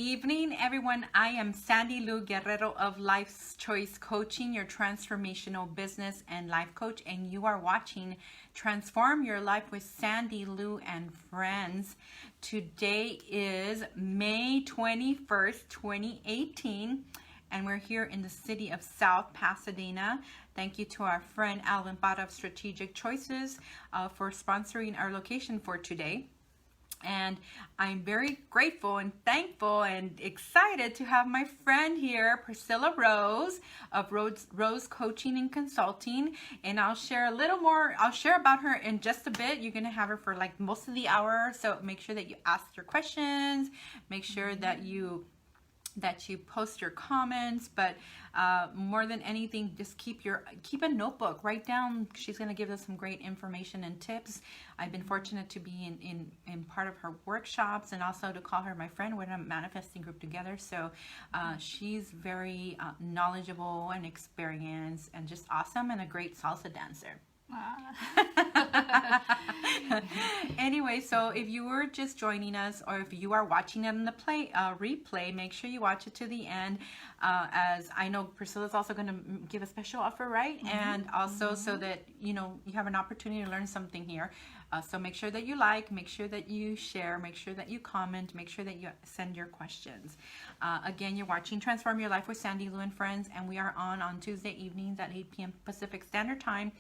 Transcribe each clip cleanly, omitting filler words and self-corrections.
evening, everyone. I am Sandylu Guerrero of Life's Choice Coaching, your transformational business and life coach, and you are watching Transform Your Life with Sandylu and Friends. Today is May 21st, 2018, and we're here in the city of South Pasadena. Thank you to our friend Alvin Bada of Strategic Choices for sponsoring our location for today. And I'm very grateful and thankful and excited to have my friend here, Priscilla Rose of Rose Coaching and Consulting. And I'll share a little more. I'll share about her in just a bit. You're going to have her for like most of the hour. So make sure that you ask your questions. Make sure that you post your comments, but more than anything, just keep a notebook. Write down. She's going to give us some great information and tips. I've been fortunate to be in part of her workshops and also to call her my friend. We're in a manifesting group together. So she's very knowledgeable and experienced and just awesome and a great salsa dancer. Anyway, so if you were just joining us or if you are watching it on the replay, make sure you watch it to the end, as I know Priscilla's also going to give a special offer, right? And also so that you have an opportunity to learn something here. So make sure that you like, make sure that you share, make sure that you comment, make sure that you send your questions. Again, you're watching Transform Your Life with Sandylu and Friends, and we are on Tuesday evenings at 8 p.m. Pacific Standard Time.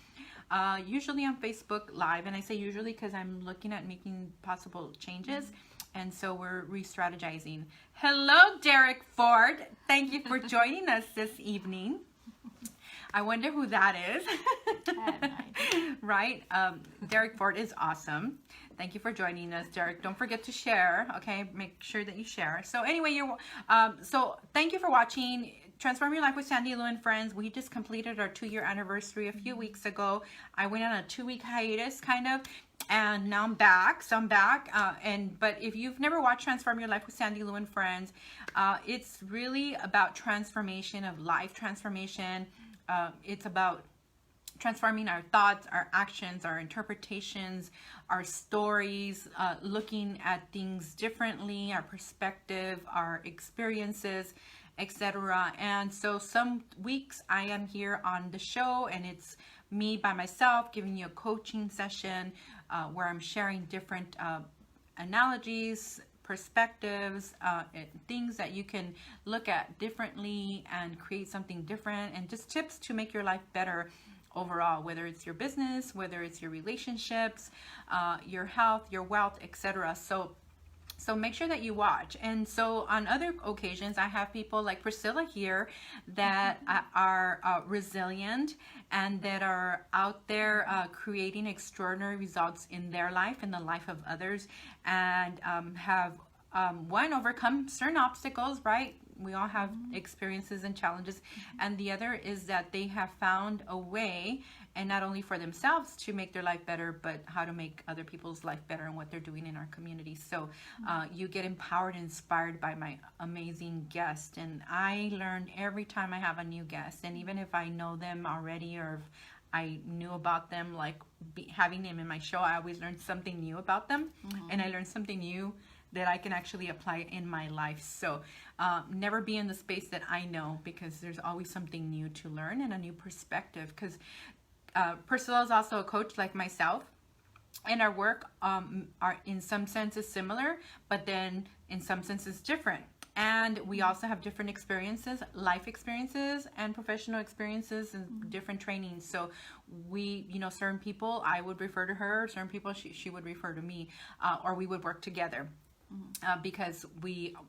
Usually on Facebook Live, and I say usually because I'm looking at making possible changes, and so we're re-strategizing. Hello, Derek Ford. Thank you for joining us this evening. I wonder who that is. Right? Derek Ford is awesome. Thank you for joining us, Derek. Don't forget to share, okay? Make sure that you share. So anyway, so thank you for watching Transform Your Life with Sandylu and Friends. We just completed our 2-year anniversary a few weeks ago. I went on a 2-week hiatus, kind of, and now I'm back. So I'm back. But if you've never watched Transform Your Life with Sandylu and Friends, it's really about transformation of life, transformation. It's about transforming our thoughts, our actions, our interpretations, our stories, looking at things differently, our perspective, our experiences, etc. And so some weeks I am here on the show and it's me by myself giving you a coaching session where I'm sharing different analogies, perspectives, things that you can look at differently and create something different, and just tips to make your life better overall, whether it's your business, whether it's your relationships, your health, your wealth, etc. So make sure that you watch. And so on other occasions, I have people like Priscilla here that are resilient and that are out there creating extraordinary results in their life and the life of others, and have overcome certain obstacles, right? We all have experiences and challenges. And the other is that they have found a way, and not only for themselves to make their life better, but how to make other people's life better and what they're doing in our community. So you get empowered and inspired by my amazing guest. And I learn every time I have a new guest. And even if I know them already or if I knew about them, like having them in my show, I always learn something new about them. And I learn something new that I can actually apply in my life. So never be in the space that I know, because there's always something new to learn and a new perspective. Because Priscilla is also a coach like myself, and our work are in some senses similar, but then in some senses different. And we also have different experiences, life experiences and professional experiences and different trainings. So we, certain people I would refer to her, certain people she would refer to me, or we would work together. Because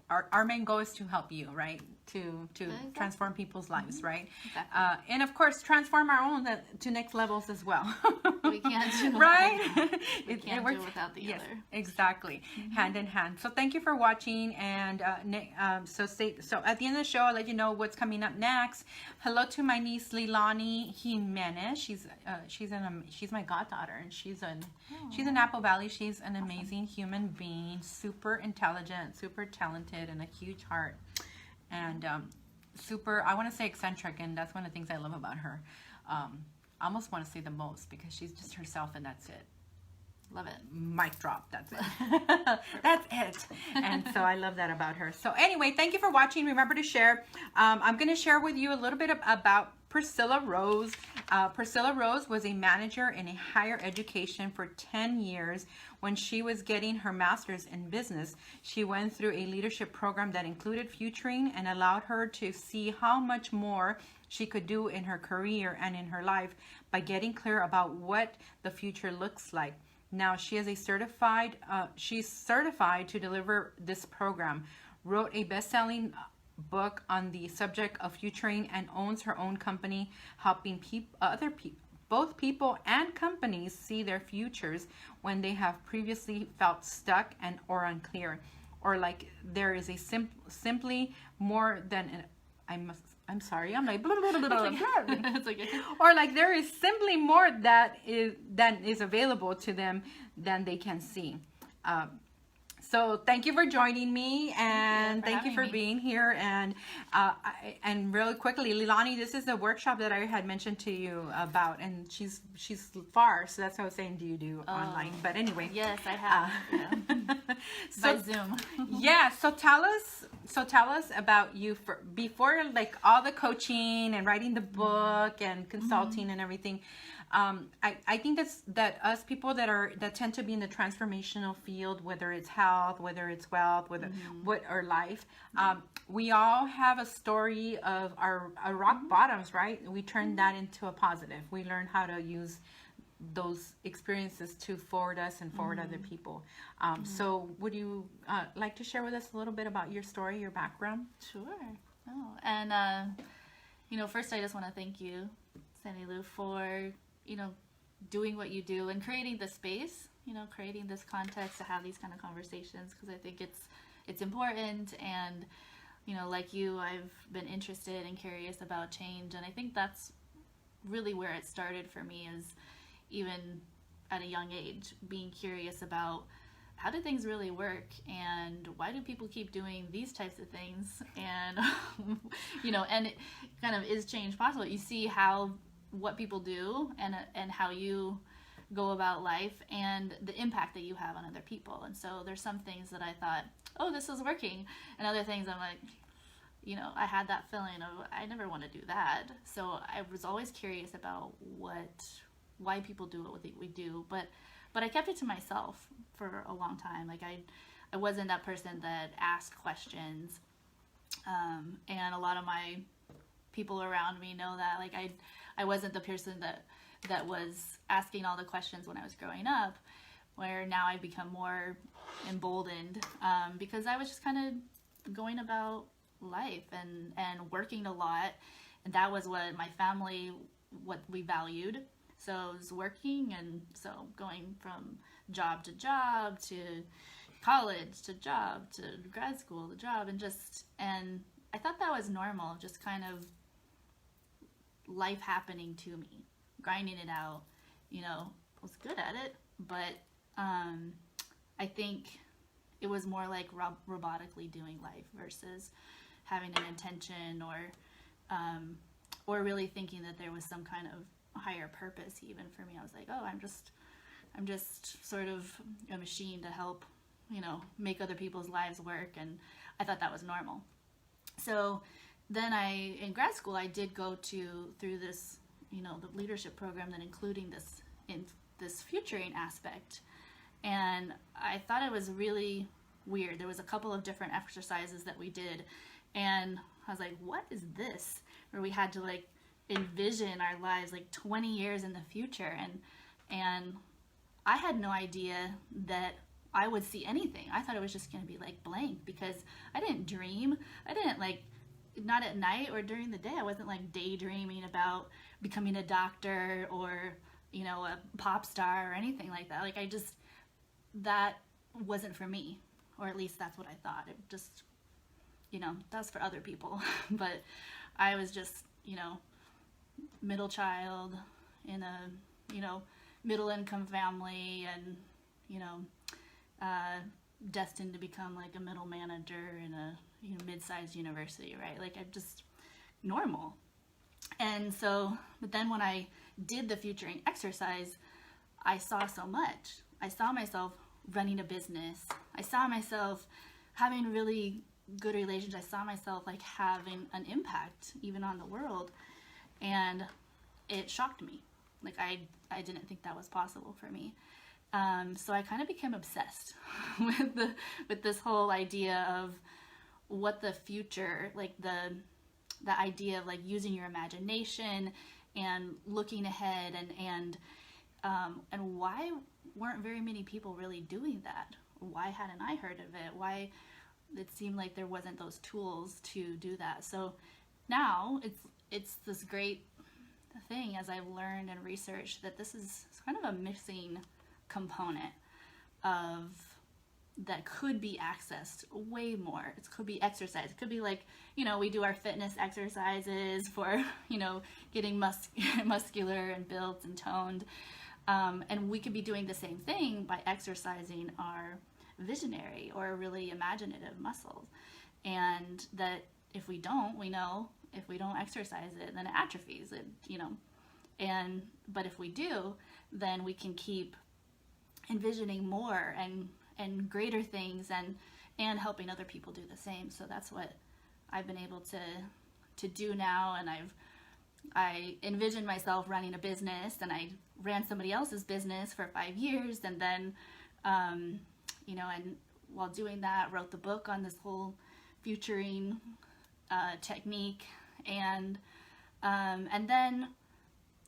our main goal is to help you, right? To exactly. Transform people's lives, right? Exactly. And of course, transform our own to next levels as well. We can't do right? We can't do without the other. Exactly, hand in hand. So thank you for watching, and so at the end of the show, I'll let you know what's coming up next. Hello to my niece Leilani Jimenez. She's my goddaughter, and she's in Apple Valley. She's an amazing human being, super intelligent, super talented, and a huge heart, and super, I want to say eccentric, and that's one of the things I love about her. I almost want to say the most, because she's just herself and that's it. Love it. Mic drop. That's it. That's it. And so I love that about her. So anyway, thank you for watching. Remember to share. I'm going to share with you a little bit about Priscilla Rose. Priscilla Rose was a manager in a higher education for 10 years. When she was getting her master's in business, she went through a leadership program that included futuring and allowed her to see how much more she could do in her career and in her life by getting clear about what the future looks like. Now she's certified to deliver this program, wrote a best-selling book on the subject of futuring, and owns her own company, helping both people and companies see their futures when they have previously felt stuck and or unclear, or like there is a simply more than I'm sorry, I'm like blah, blah, blah, blah, blah. It's okay. Or like there is simply more that is available to them than they can see. So thank you for joining me, and thank you for being here. And really quickly, Lilani, this is a workshop that I had mentioned to you about, and she's far, so that's what I was saying. Do you do online? But anyway, yes, I have. So, by Zoom. Yeah. So tell us about you before like all the coaching and writing the book and consulting and everything. I think that us people that tend to be in the transformational field, whether it's health, whether it's wealth, or life, we all have a story of our rock bottoms, right? We turn that into a positive. We learn how to use those experiences to forward us and forward other people. So would you like to share with us a little bit about your story, your background? Sure. Oh, and first I just want to thank you, Sandylu, for doing what you do and creating the space, creating this context to have these kind of conversations, because I think it's important. And like you, I've been interested and curious about change, and I think that's really where it started for me, is even at a young age being curious about how do things really work, and why do people keep doing these types of things, and and it kind of, is change possible? You see what people do and how you go about life and the impact that you have on other people. And so there's some things that I thought, oh, this is working, and other things I'm like, I had that feeling of I never want to do that. So I was always curious about why people do what we do, but I kept it to myself for a long time. Like I wasn't that person that asked questions, and a lot of my people around me know that. Like I wasn't the person that was asking all the questions when I was growing up, where now I've become more emboldened, because I was just kind of going about life and working a lot, and that was what my family, what we valued. So I was working, and so going from job to job, to college to job, to grad school to job, and I thought that was normal, just kind of life happening to me, grinding it out, was good at it, but I think it was more like robotically doing life versus having an intention or really thinking that there was some kind of higher purpose. Even for me, I was like, oh, I'm just sort of a machine to help, make other people's lives work, and I thought that was normal. So then in grad school, I did go through this, the leadership program, that including this futuring aspect. And I thought it was really weird. There was a couple of different exercises that we did, and I was like, what is this? Where we had to like envision our lives like 20 years in the future, and I had no idea that I would see anything. I thought it was just going to be like blank, because I didn't dream. I didn't not at night or during the day. I wasn't like daydreaming about becoming a doctor or a pop star or anything like that. Like that wasn't for me, or at least that's what I thought. It just, that's for other people. But I was just, middle child in a, middle income family, and, destined to become like a middle manager in a mid-sized university, right? Like I'm just normal. And so, but then when I did the futuring exercise, I saw so much. I saw myself running a business. I saw myself having really good relations. I saw myself like having an impact even on the world, and it shocked me. Like I didn't think that was possible for me. So I kind of became obsessed with this whole idea of what the future, like the idea of like using your imagination and looking ahead, and why weren't very many people really doing that? Why hadn't I heard of it? Why it seemed like there wasn't those tools to do that? So now it's this great thing, as I've learned and researched, that this is kind of a missing component of that could be accessed way more. It could be exercise. It could be like, we do our fitness exercises for, getting muscular and built and toned. And we could be doing the same thing by exercising our visionary or really imaginative muscles. And that if we don't, we know if we don't exercise it, then it atrophies it, but if we do, then we can keep envisioning more and greater things and helping other people do the same. So that's what I've been able to do now. And I envisioned myself running a business, and I ran somebody else's business for 5 years. And then, and while doing that, wrote the book on this whole futuring technique. And then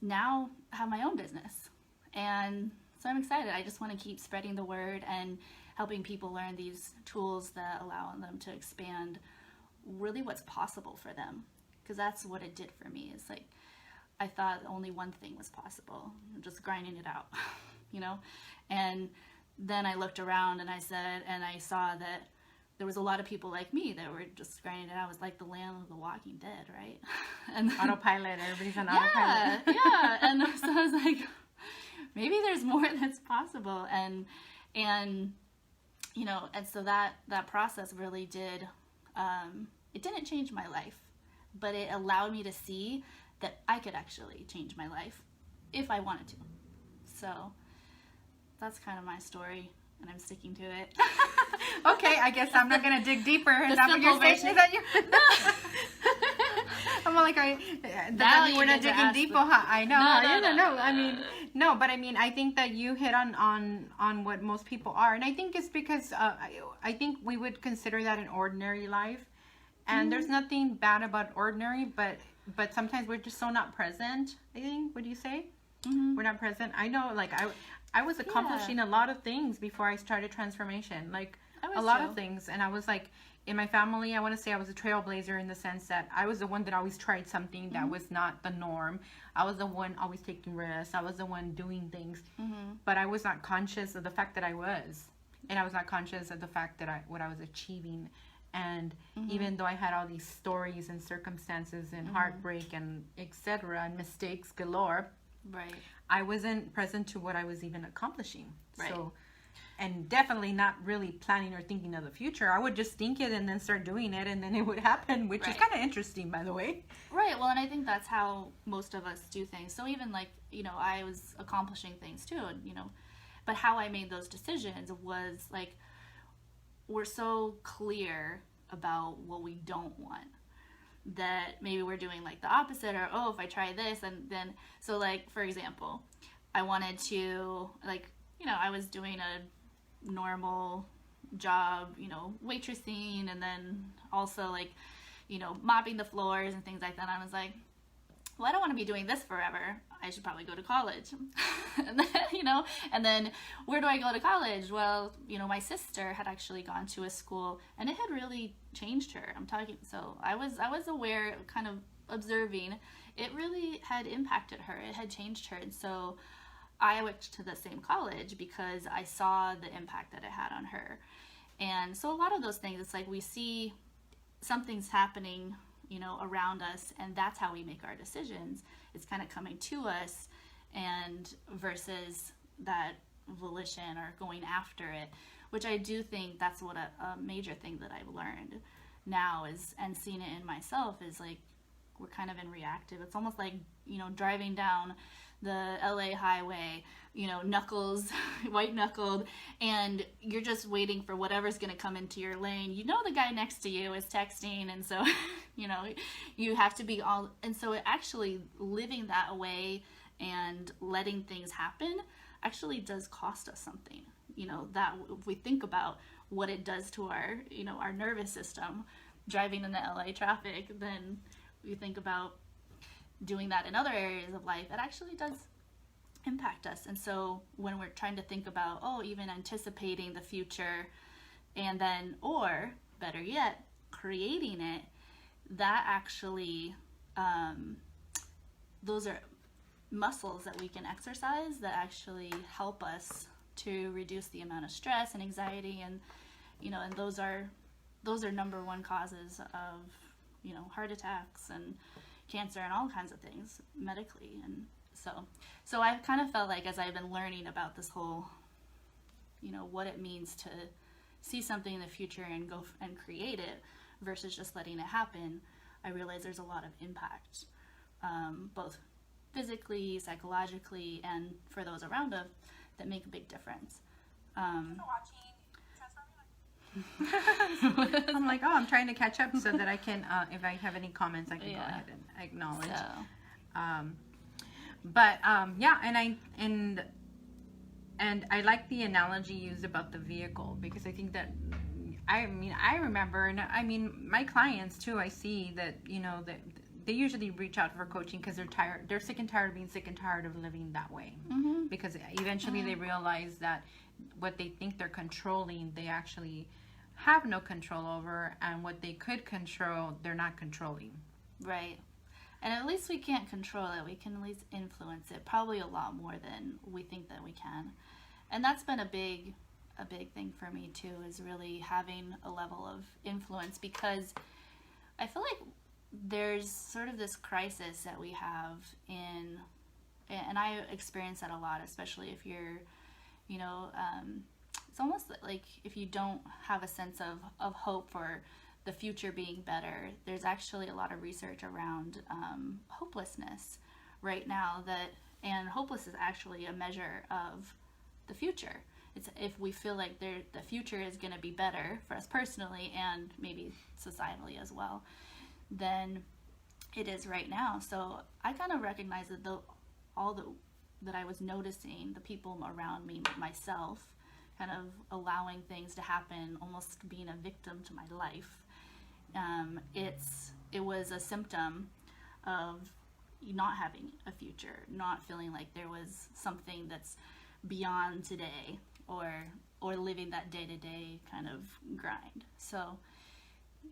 now have my own business. And so I'm excited. I just want to keep spreading the word and helping people learn these tools that allow them to expand really what's possible for them. Because that's what it did for me. It's like, I thought only one thing was possible, just grinding it out, And then I looked around and I saw that there was a lot of people like me that were just grinding it out. It was like the land of the Walking Dead, right? And Autopilot, everybody's on autopilot. Yeah. And so I was like, maybe there's more that's possible. And so that process really did, it didn't change my life, but it allowed me to see that I could actually change my life if I wanted to. So that's kind of my story, and I'm sticking to it. Okay, I guess I'm not going to dig deeper. Is that what you're saying? Is that your... I'm like, we're not digging deeper. I know. No. I mean, no, but I mean, I think that you hit on what most people are. And I think it's because I think we would consider that an ordinary life. And there's nothing bad about ordinary, but sometimes we're just so not present, I think. Would you say? Mm-hmm. We're not present. I know, like, I was accomplishing a lot of things before I started transformation. Like, a lot of things. And I was like, in my family, I want to say I was a trailblazer in the sense that I was the one that always tried something that was not the norm. I was the one always taking risks. I was the one doing things. Mm-hmm. But I was not conscious of the fact that I was. And I was not conscious of the fact that what I was achieving. And even though I had all these stories and circumstances and heartbreak and etc. and mistakes galore, right, I wasn't present to what I was even accomplishing. Right. So, and definitely not really planning or thinking of the future. I would just think it and then start doing it, and then it would happen, which is kind of interesting, by the way. Right. Well, and I think that's how most of us do things. So even like, I was accomplishing things too, and, but how I made those decisions was like, we're so clear about what we don't want that maybe we're doing like the opposite, or if I try this, and then so like, for example, I wanted to like, I was doing a normal job, waitressing, and then also like, mopping the floors and things like that. I was like, well, I don't want to be doing this forever. I should probably go to college. And then, and then where do I go to college? Well, my sister had actually gone to a school, and it had really changed her. So I was aware, kind of observing, it really had impacted her. It had changed her. And so I went to the same college because I saw the impact that it had on her. And so a lot of those things, it's like we see something's happening, around us, and that's how we make our decisions. It's kind of coming to us, and versus that volition or going after it, which I do think that's what a major thing that I've learned now is, and seen it in myself, is like we're kind of in reactive. It's almost like, driving down the LA highway, you know, knuckles, white knuckled, and you're just waiting for whatever's going to come into your lane. You know, the guy next to you is texting, and so, you know, you have to be all, and so actually living that way and letting things happen actually does cost us something. You know, that if we think about what it does to our, you know, our nervous system, driving in the LA traffic, then we think about doing that in other areas of life, it actually does impact us. And so when we're trying to think about, even anticipating the future, and then, or better yet, creating it, that actually, those are muscles that we can exercise that actually help us to reduce the amount of stress and anxiety, and, you know, and those are number one causes of, you know, heart attacks and cancer and all kinds of things medically. And so I've kind of felt like, as I've been learning about this whole, you know, what it means to see something in the future and go and create it versus just letting it happen, I realize there's a lot of impact, both physically, psychologically, and for those around us, that make a big difference. I'm like, I'm trying to catch up so that I can, if I have any comments, I can go ahead and acknowledge. And I like the analogy used about the vehicle, because I think that, I remember, and my clients too, I see that, you know, that they usually reach out for coaching because they're sick and tired of being sick and tired of living that way. Mm-hmm. Because eventually they realize that what they think they're controlling, they actually have no control over, and what they could control, they're not controlling. Right. And at least we can't control it. We can at least influence it, probably a lot more than we think that we can. And that's been a big thing for me too, is really having a level of influence, because I feel like there's sort of this crisis that we have and I experience that a lot, especially if you're, you know, it's almost like if you don't have a sense of hope for the future being better. There's actually a lot of research around hopelessness right now, and hopeless is actually a measure of the future. It's if we feel like the future is going to be better for us personally and maybe societally as well, than it is right now. So I kind of recognize that that I was noticing, the people around me, myself, kind of allowing things to happen, almost being a victim to my life. It was a symptom of not having a future, not feeling like there was something that's beyond today, or living that day-to-day kind of grind. So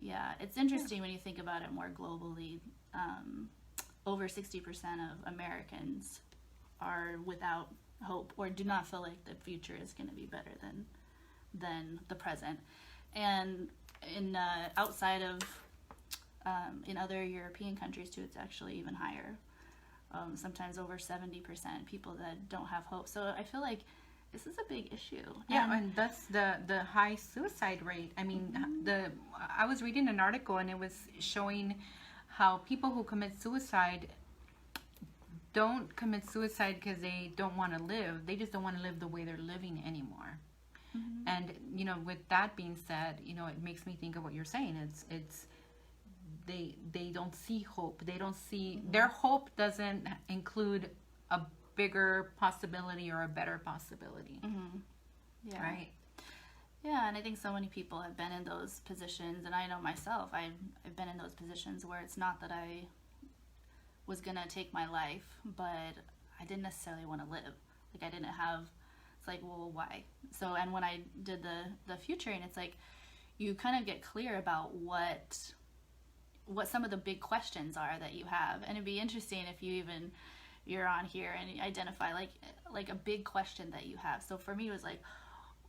yeah, it's interesting when you think about it more globally. Over 60% of Americans are without hope, or do not feel like the future is going to be better than the present. And in outside of in other European countries too, it's actually even higher. Sometimes over 70% people that don't have hope. So I feel like this is a big issue. Yeah, and that's the high suicide rate. I mean, I was reading an article, and it was showing how people who commit suicide don't commit suicide because they don't want to live. They just don't want to live the way they're living anymore. Mm-hmm. And, you know, with that being said, you know, it makes me think of what you're saying. It's they don't see hope. They don't see, their hope doesn't include a bigger possibility or a better possibility. Mm-hmm. Yeah. Right? Yeah, and I think so many people have been in those positions, and I know myself, I've been in those positions where it's not that I was going to take my life, but I didn't necessarily want to live. Like, I didn't have, it's like, well, why? So, and when I did the futuring, it's like, you kind of get clear about what some of the big questions are that you have. And it'd be interesting if you're on here and you identify like a big question that you have. So for me, it was like,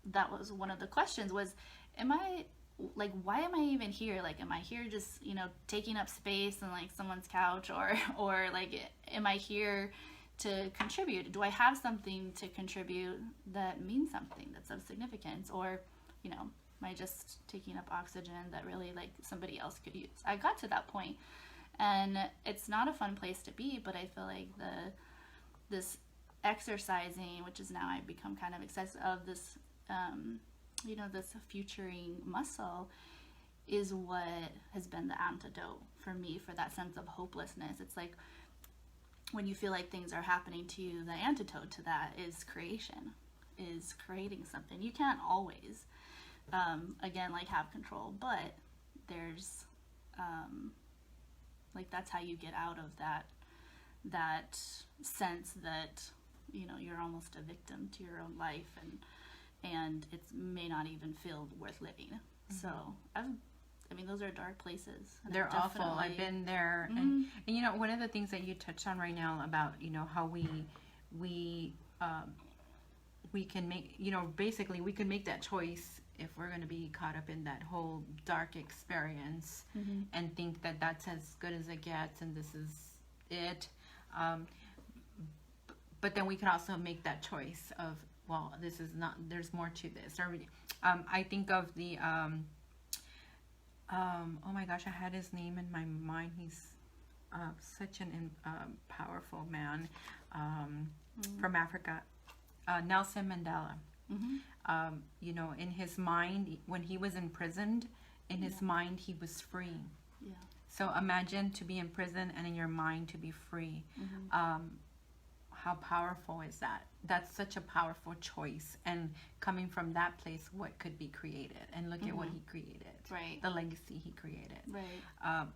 that was one of the questions was, why am I even here? Like, am I here just, you know, taking up space on like someone's couch, or like, am I here to contribute? Do I have something to contribute that means something, that's of significance? Or, you know, am I just taking up oxygen that really like somebody else could use? I got to that point, and it's not a fun place to be, but I feel like the this exercising, which is now I've become kind of obsessed of this, this futuring muscle, is what has been the antidote for me for that sense of hopelessness. It's like when you feel like things are happening to you, the antidote to that is creation, is creating something. You can't always, again, like have control, but there's, like that's how you get out of that sense that, you're almost a victim to your own life, and it may not even feel worth living. Mm-hmm. So those are dark places. They're awful. I've been there. Mm-hmm. And one of the things that you touched on right now about, how we can make, basically we can make that choice if we're going to be caught up in that whole dark experience, mm-hmm. and think that that's as good as it gets and this is it. But then we can also make that choice of, well, this is not, there's more to this. I think of the, oh my gosh, I had his name in my mind. He's such an powerful man, mm-hmm. from Africa, Nelson Mandela. Mm-hmm. In his mind, when he was imprisoned, in his mind, he was free. Yeah. So imagine to be in prison and in your mind to be free. Mm-hmm. How powerful is that? That's such a powerful choice. And coming from that place, what could be created? And look, mm-hmm. at what he created. Right. The legacy he created. Right.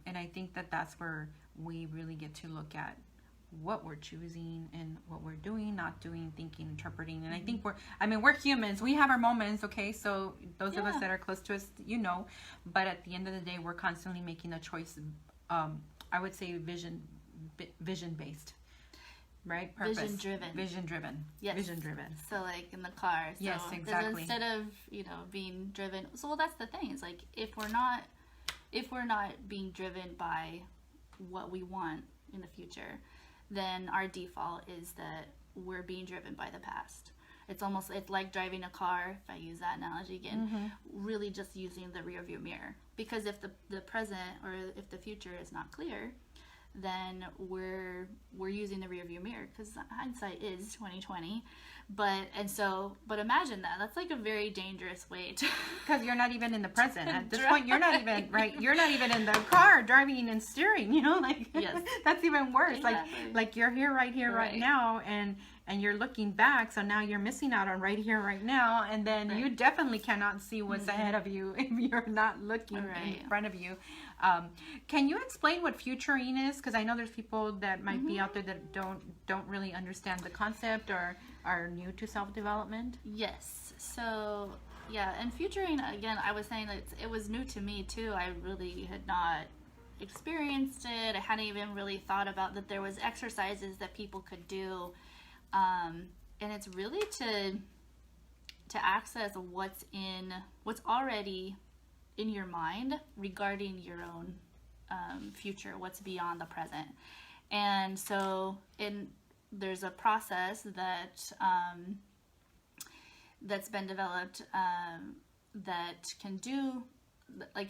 And I think that that's where we really get to look at what we're choosing and what we're doing, not doing, thinking, interpreting. And mm-hmm. I think we're humans. We have our moments, okay? So those of us that are close to us, but at the end of the day, we're constantly making a choice. I would say vision-based. Right? Purpose. Vision driven. Yes. Vision driven. So like in the car. So yes, exactly. Instead of, being driven. So that's the thing. It's like if we're not being driven by what we want in the future, then our default is that we're being driven by the past. It's like driving a car, if I use that analogy again, mm-hmm. really just using the rear view mirror. Because if the present or if the future is not clear, then we're using the rear view mirror, because hindsight is 2020. But imagine that's like a very dangerous way to, because you're not even in the present at this point. You're not even right. You're not even in the car driving and steering. Yes. That's even worse. Exactly. Like you're here, right now, and you're looking back. So now you're missing out on right here, right now, and then you definitely cannot see what's mm-hmm. ahead of you if you're not looking in front of you. Can you explain what futuring is? Because I know there's people that might mm-hmm. be out there that don't really understand the concept or are new to self-development. Yes. So and futuring, again, I was saying that it was new to me too. I really had not experienced it. I hadn't even really thought about that there was exercises that people could do, and it's really to access what's already in your mind regarding your own future, what's beyond the present. And so there's a process that's been developed that can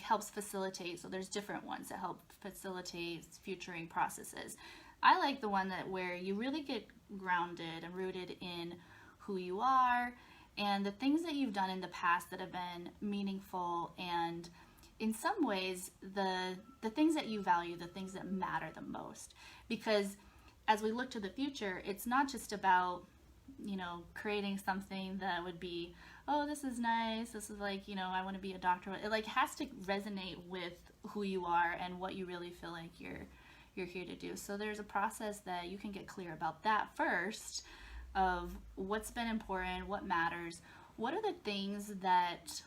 helps facilitate. So there's different ones that help facilitate futuring processes. I like the one where you really get grounded and rooted in who you are and the things that you've done in the past that have been meaningful, and in some ways the things that you value, the things that matter the most. Because as we look to the future, it's not just about creating something that would be, oh, this is nice, this is like, I want to be a doctor. It has to resonate with who you are and what you really feel like you're here to do. So there's a process that you can get clear about that first, of what's been important, what matters, what are the things that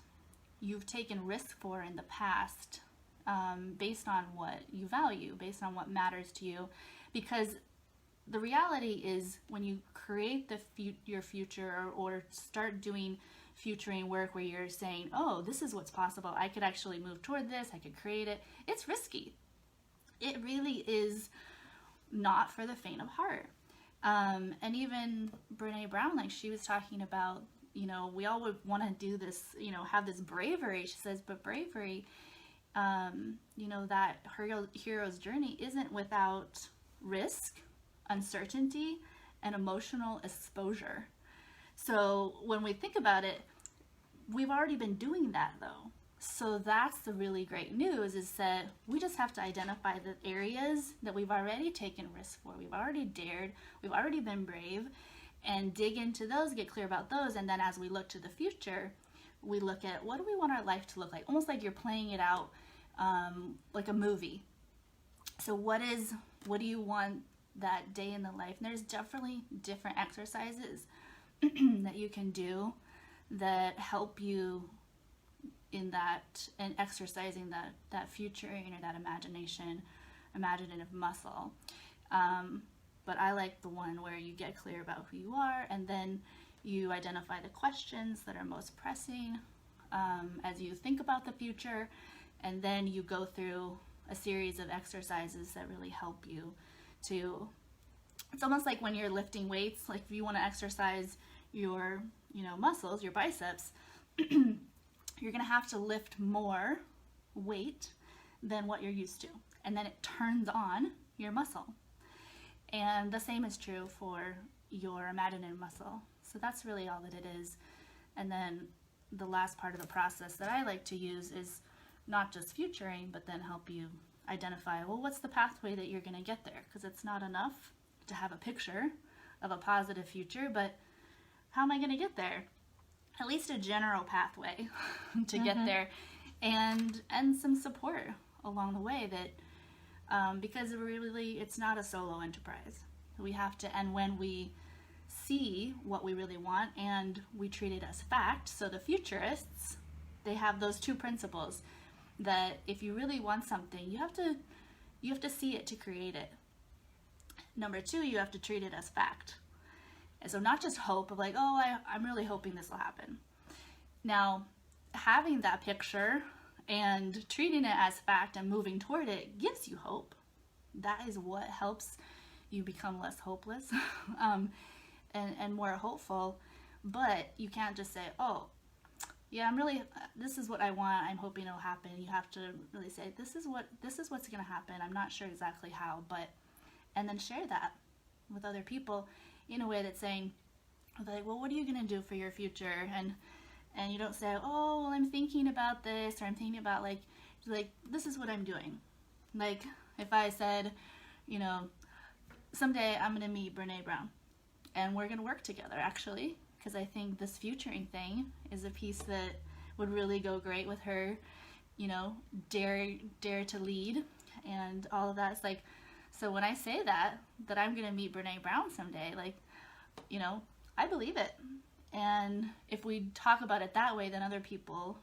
you've taken risk for in the past, based on what you value, based on what matters to you. Because the reality is, when you create your future or start doing futuring work where you're saying, oh, this is what's possible, I could actually move toward this, I could create it, it's risky. It really is not for the faint of heart. And even Brene Brown, she was talking about, we all would want to do this, have this bravery. She says, but bravery, that hero's journey isn't without risk, uncertainty, and emotional exposure. So when we think about it, we've already been doing that though. So that's the really great news, is that we just have to identify the areas that we've already taken risks for. We've already dared, we've already been brave, and dig into those, get clear about those. And then as we look to the future, we look at what do we want our life to look like? Almost like you're playing it out like a movie. So what do you want that day in the life? And there's definitely different exercises that you can do that help you in that, and exercising that future, that imaginative muscle. But I like the one where you get clear about who you are, and then you identify the questions that are most pressing as you think about the future, and then you go through a series of exercises that really help you to, it's almost like when you're lifting weights, like if you want to exercise your muscles, your biceps, you're going to have to lift more weight than what you're used to, and then it turns on your muscle. And the same is true for your imaginative muscle. So that's really all that it is. And then the last part of the process that I like to use is not just futuring, but then help you identify, well, what's the pathway that you're going to get there? Because it's not enough to have a picture of a positive future, but how am I going to get there? At least a general pathway to get there, and some support along the way, that because really it's not a solo enterprise. We have to, and when we see what we really want and we treat it as fact, so the futurists, they have those two principles, that if you really want something, you have to see it to create it. Number two, you have to treat it as fact. And so not just hope of like, oh, I'm really hoping this will happen. Now, having that picture and treating it as fact and moving toward it gives you hope. That is what helps you become less hopeless and more hopeful. But you can't just say, oh, yeah, this is what I want, I'm hoping it'll happen. You have to really say, this is what's going to happen. I'm not sure exactly how, and then share that with other people in a way that's saying, like, well, what are you going to do for your future? And you don't say, oh, well, I'm thinking about this, or I'm thinking about like this is what I'm doing. Like if I said, someday I'm going to meet Brene Brown and we're going to work together, actually, because I think this futuring thing is a piece that would really go great with her, dare to lead and all of that. It's like, so when I say that I'm going to meet Brene Brown someday, like, I believe it. And if we talk about it that way, then other people,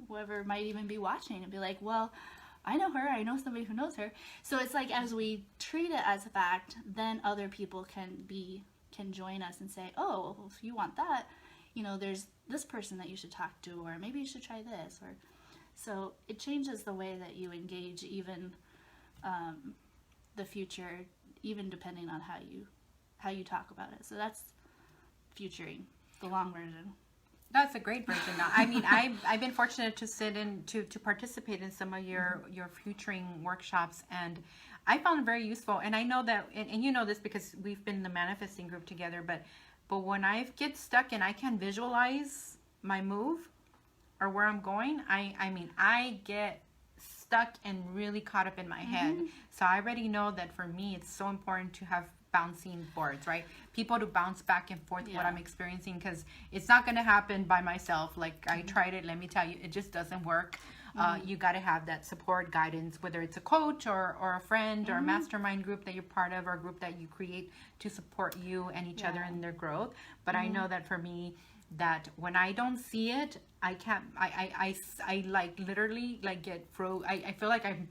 whoever might even be watching, and be like, well, I know her, I know somebody who knows her. So it's like, as we treat it as a fact, then other people can join us and say, oh, well, if you want that, there's this person that you should talk to, or maybe you should try this. Or so it changes the way that you engage, even the future, even depending on how you talk about it. So that's futuring, the long version. That's a great version. I mean, I've been fortunate to sit in to participate in some of your futuring workshops, and I found it very useful. And I know that, and you know this because we've been in the manifesting group together, but when I get stuck and I can visualize my move or where I'm going, I get stuck and really caught up in my head. So I already know that for me, it's so important to have bouncing boards, right? People to bounce back and forth what I'm experiencing, because it's not going to happen by myself. Like I tried it, let me tell you, it just doesn't work. You got to have that support, guidance, whether it's a coach or a friend or a mastermind group that you're part of, or a group that you create to support you and each other in their growth. But I know that for me, that when I don't see it, I can't, I like literally like get I feel like I'm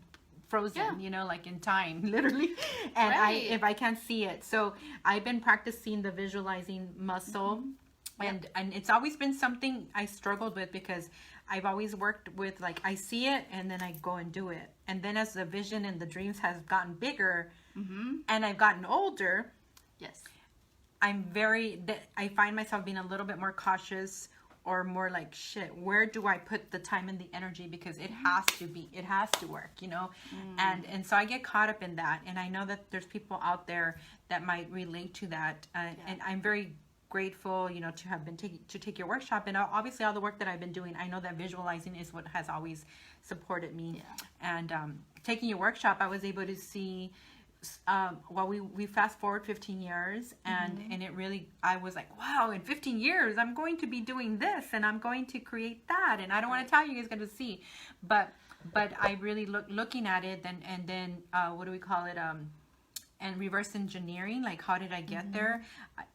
frozen, like in time, literally. And if I can't see it. So I've been practicing the visualizing muscle. And it's always been something I struggled with, because I've always worked with, like, I see it and then I go and do it. And then as the vision and the dreams has gotten bigger and I've gotten older, I find myself being a little bit more cautious or more like, shit, where do I put the time and the energy? Because it has to work, you know? And so I get caught up in that. And I know that there's people out there that might relate to that. And I'm very grateful, you know, to have been to take your workshop, and obviously all the work that I've been doing. I know that visualizing is what has always supported me. And taking your workshop, I was able to see, well, we fast forward 15 years, and it really, I was like, wow, in 15 years I'm going to be doing this, and I'm going to create that, and I don't want to tell you guys, going to see, but I really looking at it, and then what do we call it, and reverse engineering, like, how did I get there?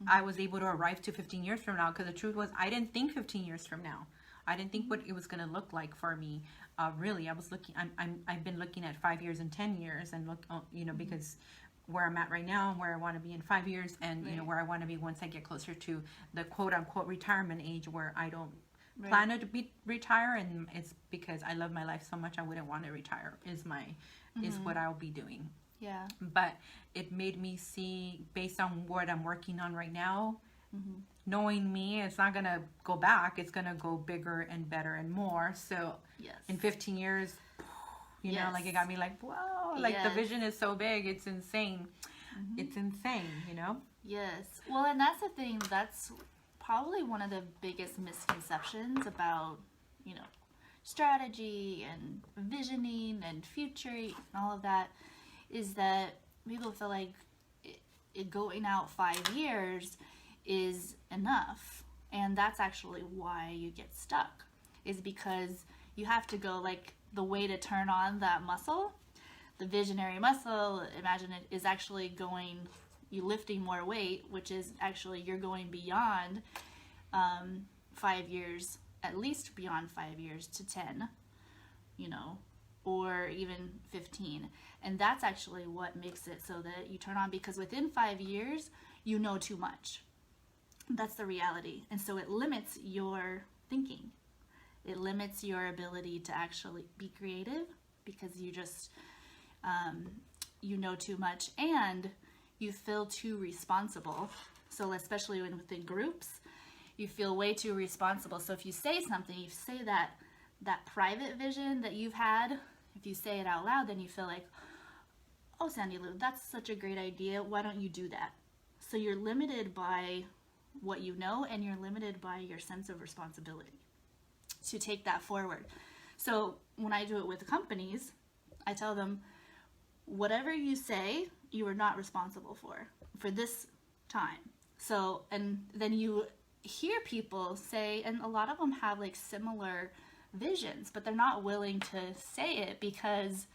I was able to arrive to 15 years from now, because the truth was, I didn't think 15 years from now. I didn't think what it was going to look like for me. Really, I was looking, I've been looking at 5 years and 10 years, and look, you know, because where I'm at right now and where I want to be in 5 years, and you know, where I want to be once I get closer to the quote unquote retirement age, where I don't plan to retire, and it's because I love my life so much, I wouldn't want to retire, is what I'll be doing. Yeah. But it made me see, based on what I'm working on right now, knowing me, it's not going to go back. It's going to go bigger and better and more. So in 15 years, you know, like, it got me like, whoa, like the vision is so big. It's insane. It's insane, you know? Yes. Well, and that's the thing. That's probably one of the biggest misconceptions about, you know, strategy and visioning and future and all of that, is that people feel like it going out 5 years is enough. And that's actually why you get stuck, is because you have to go, like, the way to turn on that muscle, the visionary muscle, imagine it is actually going, you lifting more weight, which is actually, you're going beyond 5 years, at least beyond 5 years to 10, you know, or even 15. And that's actually what makes it so that you turn on, because within 5 years, you know too much. That's the reality. And so it limits your thinking. It limits your ability to actually be creative, because you just, you know too much, and you feel too responsible. So especially within groups, you feel way too responsible. So if you say something, you say that private vision that you've had, if you say it out loud, then you feel like, oh, Sandylu, that's such a great idea. Why don't you do that? So you're limited by what you know, and you're limited by your sense of responsibility to take that forward. So when I do it with companies, I tell them, whatever you say, you are not responsible for this time. So, and then you hear people say, and a lot of them have like similar visions, but they're not willing to say it because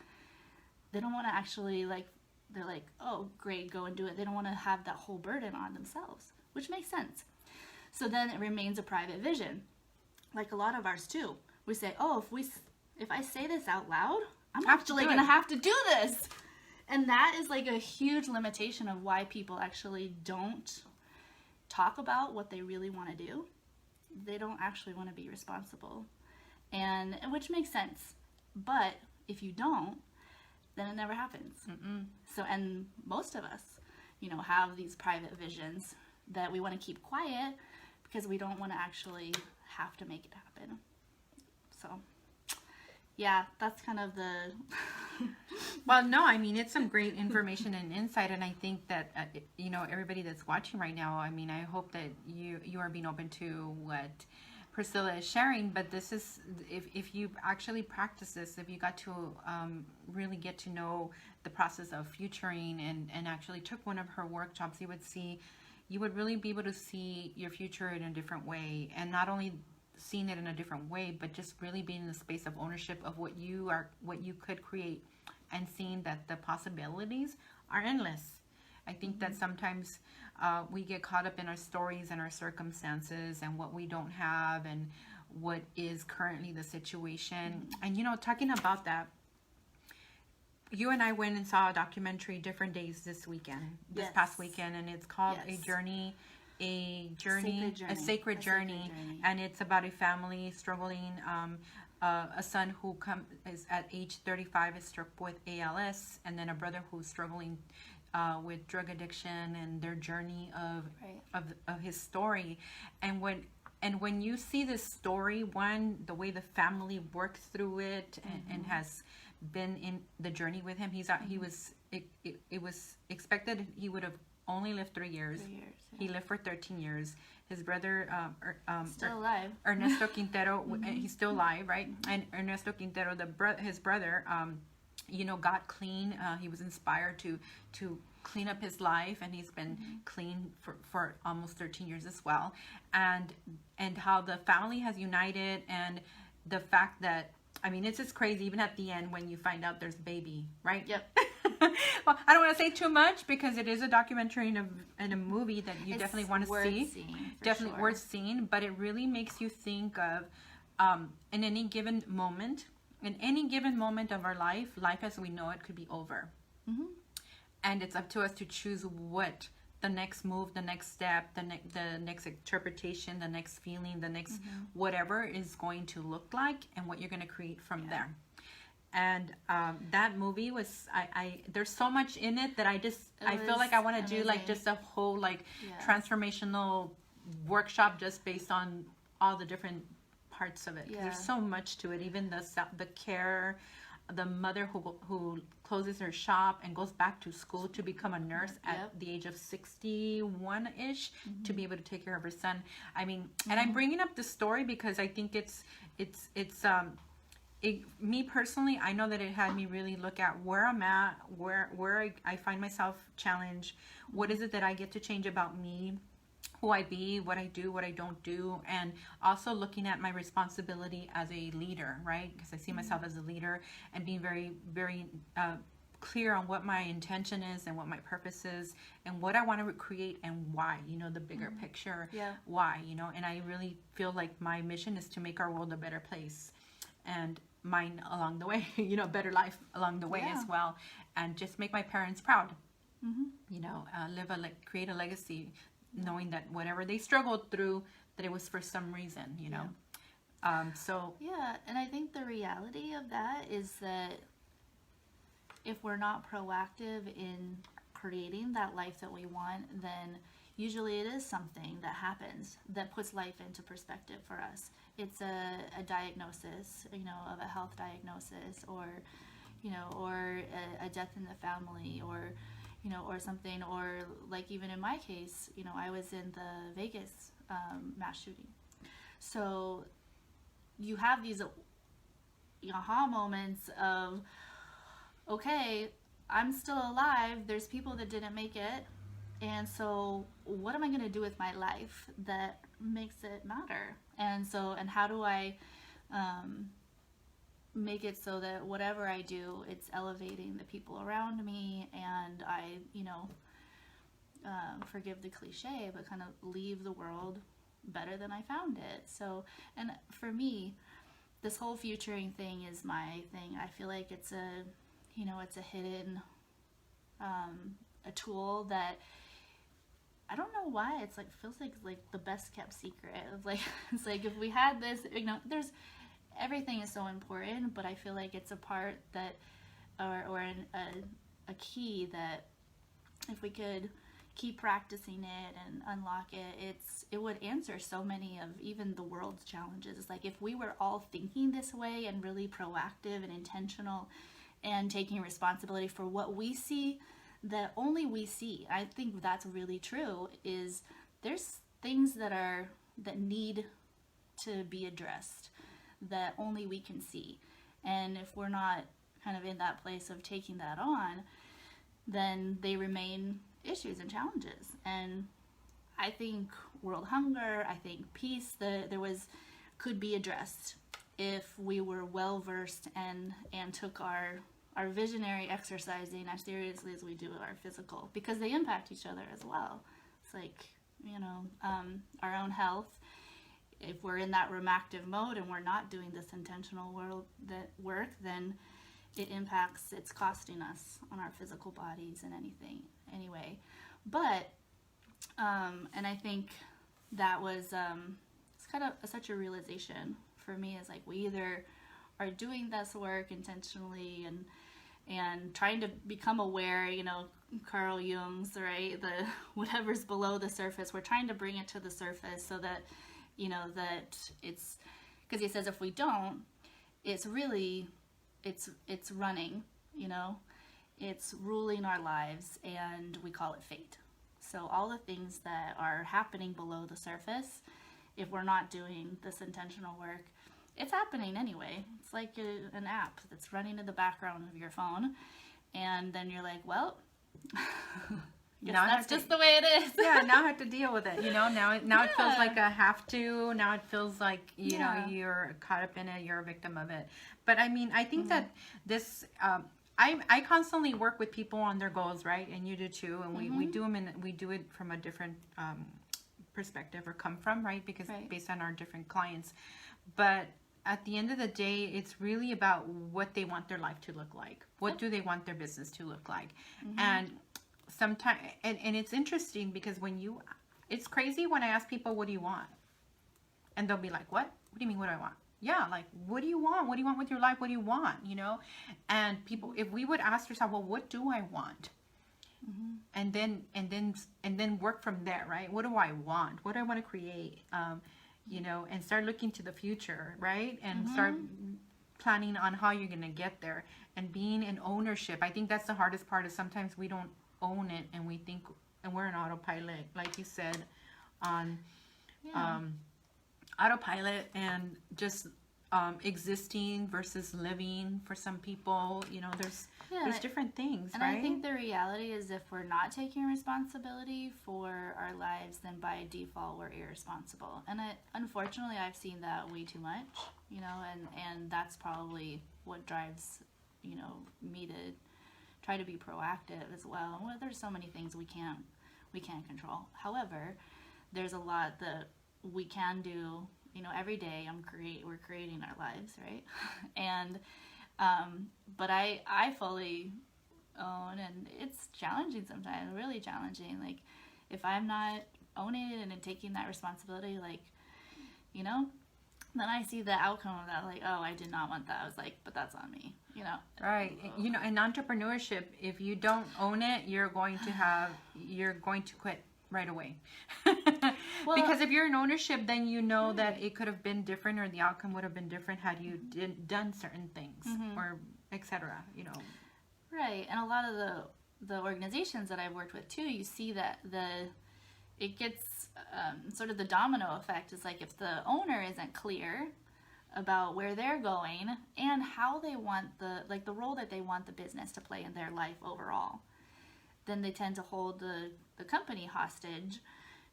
they don't want to actually, like, they're like, oh, great, go and do it. They don't want to have that whole burden on themselves, which makes sense. So then it remains a private vision, like a lot of ours too. We say, oh, if I say this out loud, I'm actually going to have to do this. And that is like a huge limitation of why people actually don't talk about what they really want to do. They don't actually want to be responsible, and which makes sense. But if you don't, then it never happens. So, and most of us, you know, have these private visions that we want to keep quiet because we don't want to actually have to make it happen. So, yeah, that's kind of the... Well, no, I mean, it's some great information and insight, and I think that, you know, everybody that's watching right now, I mean, I hope that you are being open to what Priscilla is sharing, but this is, if you actually practice this, if you got to really get to know the process of futuring and actually took one of her workshops, you would really be able to see your future in a different way, and not only seeing it in a different way, but just really being in the space of ownership of what you could create, and seeing that the possibilities are endless. I think that sometimes we get caught up in our stories and our circumstances and what we don't have and what is currently the situation. And, you know, talking about that, you and I went and saw a documentary, Different Days, this past weekend, and it's called A Sacred Journey, and it's about a family struggling, a son who is at age 35 is struck with ALS, and then a brother who's struggling with drug addiction, and their journey of his story. And and when you see this story, one, the way the family worked through it and has been in the journey with him, it was expected he would have only lived 3 years. 3 years. He lived for 13 years. His brother, Still alive. Ernesto Quintero, he's still alive, right? And Ernesto Quintero, his brother, got clean. He was inspired to clean up his life, and he's been clean for almost 13 years as well. And how the family has united, and the fact that, I mean, it's just crazy, even at the end when you find out there's a baby, right? Yep. Well, I don't want to say too much because it is a documentary and a movie that you definitely want to see. Definitely worth seeing, but it really makes you think of in any given moment of our life as we know it could be over. And it's up to us to choose what the next move, the next step, the next interpretation, the next feeling, the next whatever is going to look like, and what you're going to create from there. And that movie was, there's so much in it that I feel like I want to do like just a whole like transformational workshop just based on all the different parts of it. There's so much to it. Even the care, the mother who closes her shop and goes back to school to become a nurse at the age of 61-ish to be able to take care of her son. I mean, and I'm bringing up this story because I think me personally, I know that it had me really look at where I'm at, where I find myself challenged. What is it that I get to change about me, who I be, what I do, what I don't do, and also looking at my responsibility as a leader, right? Because I see myself as a leader, and being very, very clear on what my intention is and what my purpose is and what I want to create and why, the bigger picture, why, and I really feel like my mission is to make our world a better place. And mine along the way, better life along the way as well, and just make my parents proud. Create a legacy, knowing that whatever they struggled through, that it was for some reason, and I think the reality of that is that if we're not proactive in creating that life that we want, then usually it is something that happens that puts life into perspective for us. It's a diagnosis, of a health diagnosis, or a death in the family, or something, or like even in my case, I was in the Vegas mass shooting. So you have these aha moments of, okay, I'm still alive. There's people that didn't make it. And so what am I going to do with my life that makes it matter? And how do I make it so that whatever I do, it's elevating the people around me, and I, forgive the cliche, but kind of leave the world better than I found it. So, and for me, this whole futuring thing is my thing. I feel like it's a hidden, a tool that, I don't know why, it's like, feels like the best kept secret. It's like if we had this, there's, everything is so important, but I feel like it's a part that, or a key that if we could keep practicing it and unlock it, it would answer so many of even the world's challenges. It's like if we were all thinking this way and really proactive and intentional and taking responsibility for what we see, that only we see. I think that's really true, is there's things that need to be addressed that only we can see. And if we're not kind of in that place of taking that on, then they remain issues and challenges. And I think world hunger, I think peace, could be addressed if we were well versed and took our visionary exercising as seriously as we do our physical, because they impact each other as well. It's like, our own health, if we're in that reactive mode and we're not doing this intentional work, then it's costing us on our physical bodies and anyway. But, and I think that was, it's kind of such a realization for me, is like, we either are doing this work intentionally and trying to become aware, Carl Jung's, right? The whatever's below the surface, we're trying to bring it to the surface so that you know, that it's because he says if we don't, it's really, it's running, you know, it's ruling our lives, and we call it fate. So all the things that are happening below the surface, if we're not doing this intentional work, it's happening anyway. It's like an app that's running in the background of your phone, and then you're like, well, Now that's just the way it is. Yeah, now I have to deal with it. You know, now it feels like a have to. Now it feels like, you Yeah. know, you're caught up in it. You're a victim of it. But I mean, I think that this, I constantly work with people on their goals, right? And you do too. And we do them, and we do it from a different perspective or come from, right? Because Right. based on our different clients. But at the end of the day, it's really about what they want their life to look like. What do they want their business to look like? And sometimes, and it's interesting because it's crazy when I ask people, what do you want? And they'll be like, what do you mean, what do I want? Yeah, like, what do you want? What do you want with your life? What do you want? You know? And people, if we would ask ourselves, well, what do I want? And then work from there, right? What do I want? What do I want to create? You know, and start looking to the future, right? And start planning on how you're going to get there, and being in ownership. I think that's the hardest part, is sometimes we don't own it, and we think, and we're an autopilot, like you said, on autopilot, and just existing versus living for some people. You know, there's different things, And right? I think the reality is, if we're not taking responsibility for our lives, then by default we're irresponsible. And unfortunately, I've seen that way too much, you know, and that's probably what drives, you know, me to try to be proactive as well. Well, there's so many things we can't control. However, there's a lot that we can do. You know, every day we're creating our lives, right? And but I fully own, and it's challenging sometimes, really challenging. Like, if I'm not owning it and taking that responsibility, like, you know, then I see the outcome of that, like, oh, I did not want that. I was like, but that's on me, you know. Right. You know, in entrepreneurship, if you don't own it, you're going to quit right away. Because if you're in ownership, then you know that it could have been different, or the outcome would have been different had you done certain things, or etc. You know. Right. And a lot of the organizations that I've worked with too, you see that it gets sort of the domino effect. Is like, if the owner isn't clear about where they're going and how they want the role that they want the business to play in their life overall, then they tend to hold the company hostage,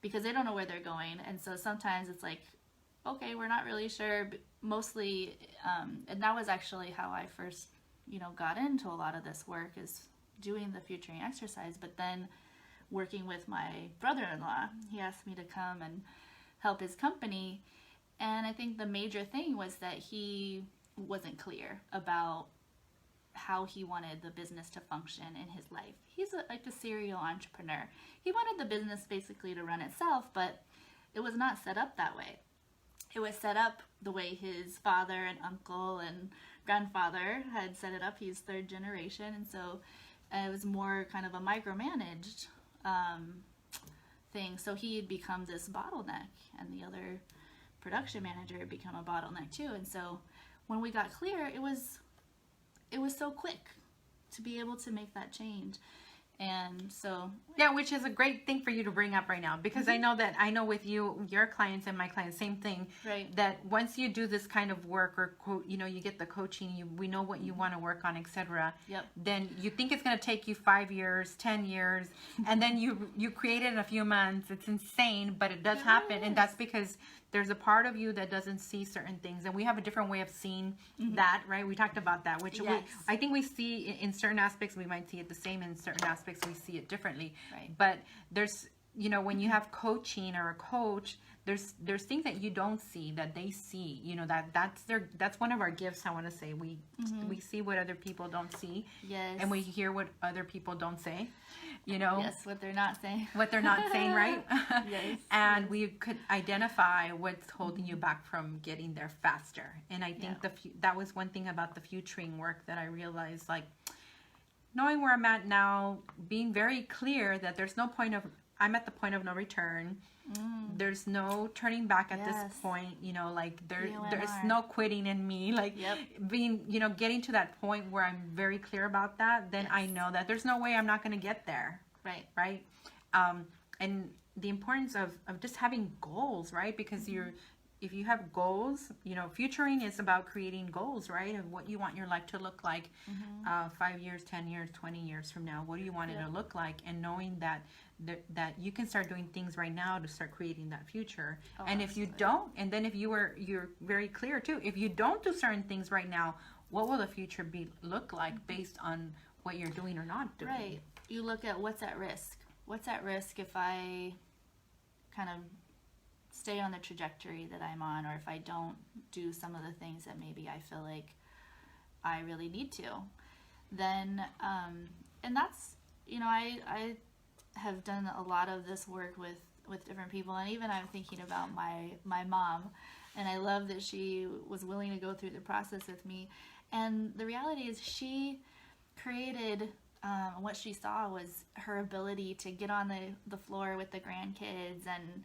because they don't know where they're going. And so sometimes it's like, okay, we're not really sure. But mostly, and that was actually how I first, you know, got into a lot of this work, is doing the futuring exercise. But then working with my brother-in-law, he asked me to come and help his company. And I think the major thing was that he wasn't clear about how he wanted the business to function in his life. He's like a serial entrepreneur. He wanted the business basically to run itself, but it was not set up that way. It was set up the way his father and uncle and grandfather had set it up. He's third generation, and so it was more kind of a micromanaged thing. So he had become this bottleneck, and the other production manager had become a bottleneck too. And so when we got clear, it was so quick to be able to make that change. And so, yeah, which is a great thing for you to bring up right now, because I know with your clients and my clients, same thing, right, that once you do this kind of work, or you know, you get the coaching, we know what you want to work on, etc. Yep. Then you think it's going to take you 5 years, 10 years, and then you create it in a few months. It's insane, but it does happen. And that's because there's a part of you that doesn't see certain things, and we have a different way of seeing that, right? We talked about that, which I think we see in certain aspects, we might see it the same. In certain aspects, we see it differently. Right. But there's, you know, when you have coaching or a coach, there's things that you don't see that they see. You know, that's one of our gifts. I want to say we see what other people don't see. Yes. And we hear what other people don't say. You know. Yes, what they're not saying. What they're not saying, right? Yes. And we could identify what's holding you back from getting there faster. And I think that was one thing about the futuring work that I realized, like, knowing where I'm at now, being very clear that there's no point of I'm at the point of no return. There's no turning back at this point, you know, like there's no quitting in me, like being, you know, getting to that point where I'm very clear about that, then I know that there's no way I'm not going to get there. Right. And the importance of just having goals, right? Because if you have goals, you know, futuring is about creating goals, right? Of what you want your life to look like 5 years, 10 years, 20 years from now. What do you want it to look like? And knowing that you can start doing things right now to start creating that future. And if you don't, and then if you're very clear too, if you don't do certain things right now, what will the future look like based on what you're doing or not doing? Right. You look at what's at risk. What's at risk if I kind of stay on the trajectory that I'm on, or if I don't do some of the things that maybe I feel like I really need to, then and that's, you know, I have done a lot of this work with different people, and even I'm thinking about my mom, and I love that she was willing to go through the process with me. And the reality is she created what she saw was her ability to get on the floor with the grandkids and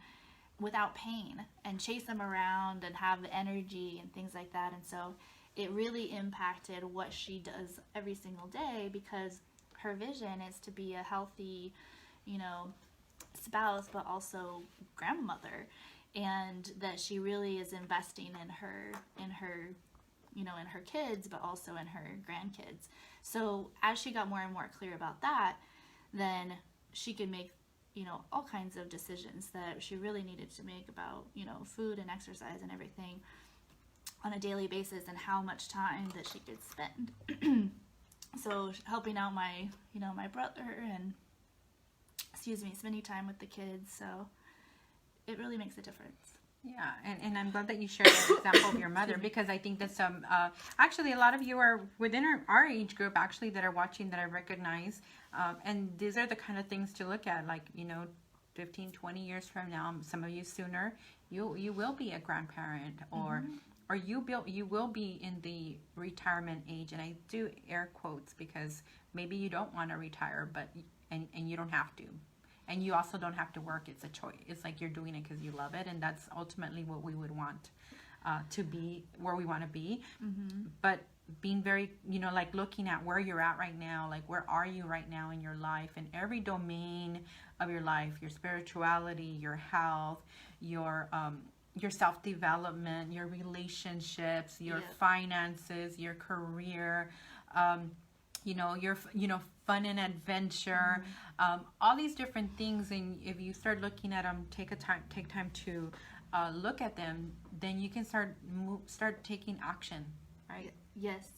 without pain and chase them around and have the energy and things like that. And so it really impacted what she does every single day, because her vision is to be a healthy, you know, spouse, but also grandmother, and that she really is investing in her, you know, in her kids, but also in her grandkids. So as she got more and more clear about that, then she could make, you know, all kinds of decisions that she really needed to make about, you know, food and exercise and everything on a daily basis, and how much time that she could spend. So helping out my brother and, spending time with the kids. So it really makes a difference. Yeah, and I'm glad that you shared that example of your mother, because I think that actually a lot of you are within our age group actually that are watching that I recognize, and these are the kind of things to look at, like, you know, 15, 20 years from now, some of you sooner, you will be a grandparent, or you will be in the retirement age, and I do air quotes because maybe you don't want to retire, but and you don't have to. And you also don't have to work. It's a choice. It's like you're doing it because you love it. And that's ultimately what we would want to be, where we want to be. But being very, you know, like looking at where you're at right now, like where are you right now in your life, in every domain of your life, your spirituality, your health, your self-development, your relationships, your finances, your career, your fun and adventure, all these different things. And if you start looking at them, take time to look at them, then you can start taking action, right? Yes.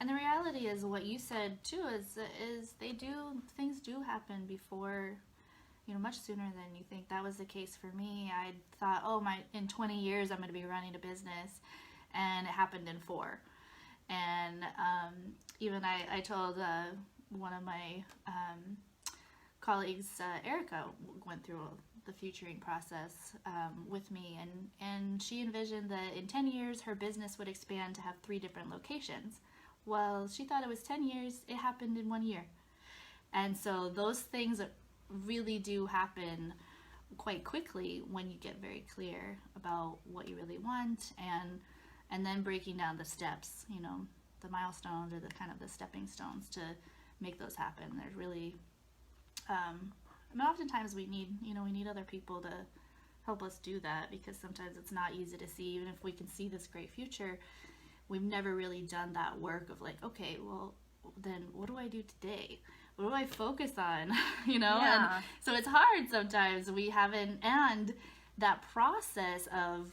And the reality is what you said too is things do happen before, you know, much sooner than you think. That was the case for me. I thought, in 20 years I'm going to be running a business, and it happened in 4. And even I told one of my colleagues, Erica, went through the futuring process with me, and she envisioned that in 10 years her business would expand to have 3 different locations. Well, she thought it was 10 years. It happened in 1 year. And so those things really do happen quite quickly when you get very clear about what you really want, and then breaking down the steps, you know, the milestones, or the kind of the stepping stones to make those happen. There's really, oftentimes we need other people to help us do that, because sometimes it's not easy to see. Even if we can see this great future, we've never really done that work of like, okay, well, then what do I do today? What do I focus on? you know? Yeah. And so it's hard sometimes. We haven't, and that process of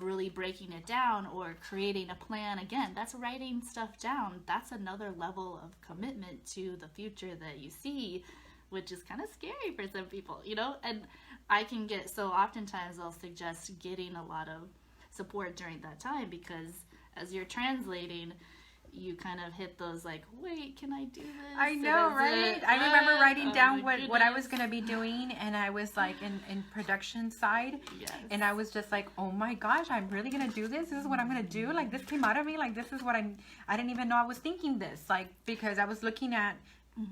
really breaking it down or creating a plan, again, that's writing stuff down. That's another level of commitment to the future that you see, which is kind of scary for some people, you know? And I can get, so oftentimes I'll suggest getting a lot of support during that time, because as you're translating, you kind of hit those like, wait, can I do this? I know, right? I remember writing down what I was going to be doing, and I was like in production side. Yes. And I was just like, oh my gosh, I'm really going to do this? This is what I'm going to do? Like, this came out of me? Like, this is what I didn't even know I was thinking this. Like, because I was looking at,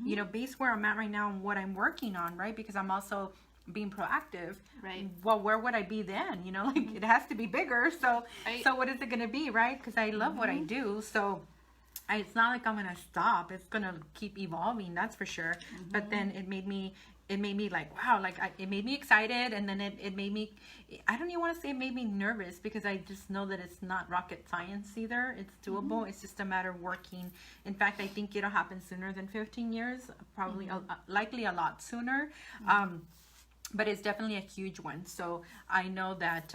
you know, based where I'm at right now and what I'm working on, right? Because I'm also being proactive, Right. well, where would I be then? You know, like it has to be bigger. So, Right. so what is it going to be, right? Because I love what I do. So it's not like I'm going to stop. It's going to keep evolving. That's for sure. But then it made me like, wow, like it made me excited. And then it made me, I don't even want to say it made me nervous, because I just know that it's not rocket science either. It's doable. It's just a matter of working. In fact, I think it'll happen sooner than 15 years, probably likely a lot sooner. But it's definitely a huge one. So I know that